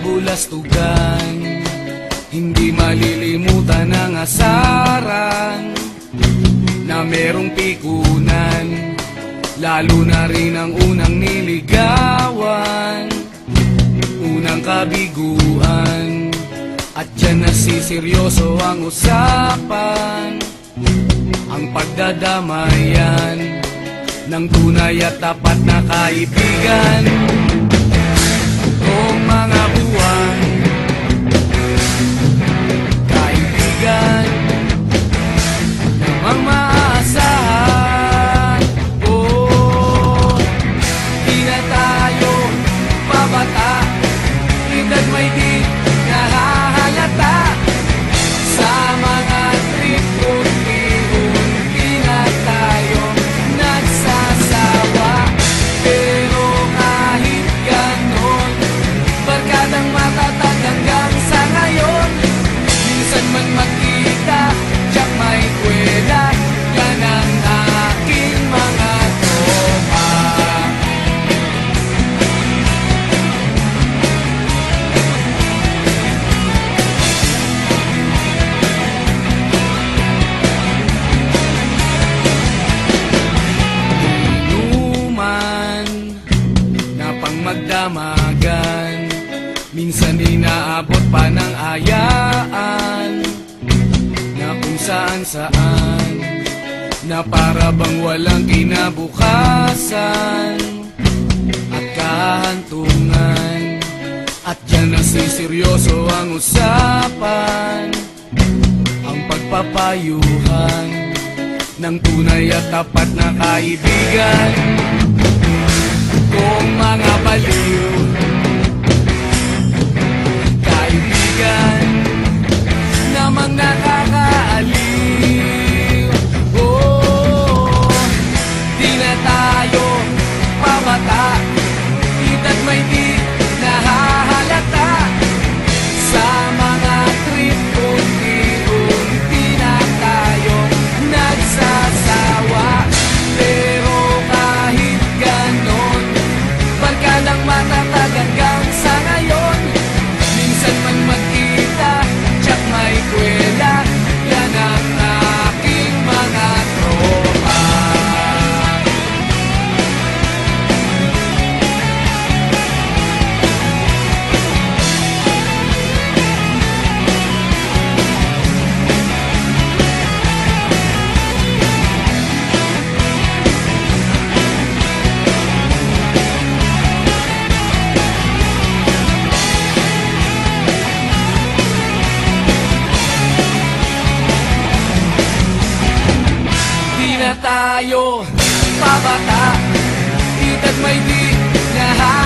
kabulastugan. Hindi malilimutan ang asaran na merong pikunan, lalo na rin ang unang niligawan, unang kabiguan. At dyan nasiseryoso ang usapan, ang pagdadamayan ng tunay at tapat na kaibigan. Kung mga buwan, kaibigan namang maaasahan. Oh, di na tayo pabata, edad may di nahahalata. Sa mga trip unti-unti na tayo nagsasawa. Pero kahit ganon, barkadang matatag hanggang sa ngayon. Minsan man magkita, tiyak may kwela, yan ang aking mga tropa. Inuman na pang magdamagan, minsan inaabot pa ng ayaan, na kung saan-saan, na para bang walang kinabukasan at kahantungan. At dyan nasiseryoso ang usapan, ang pagpapayuhan ng tunay at tapat na kaibigan. Kung mga baliw, kaibigan namang nakakaaliw. Oh, di na tayo pabata, edad may di nahahalata. Sa mga trip unti-unti na tayo nagsasawa. Pero kahit ganon, barkadang matatag hanggang sa ngayon. Minsan man magkita, tiyak may kwela, yan ang aking mga tropa. Di na tayo pabata, edad may di nahahalata.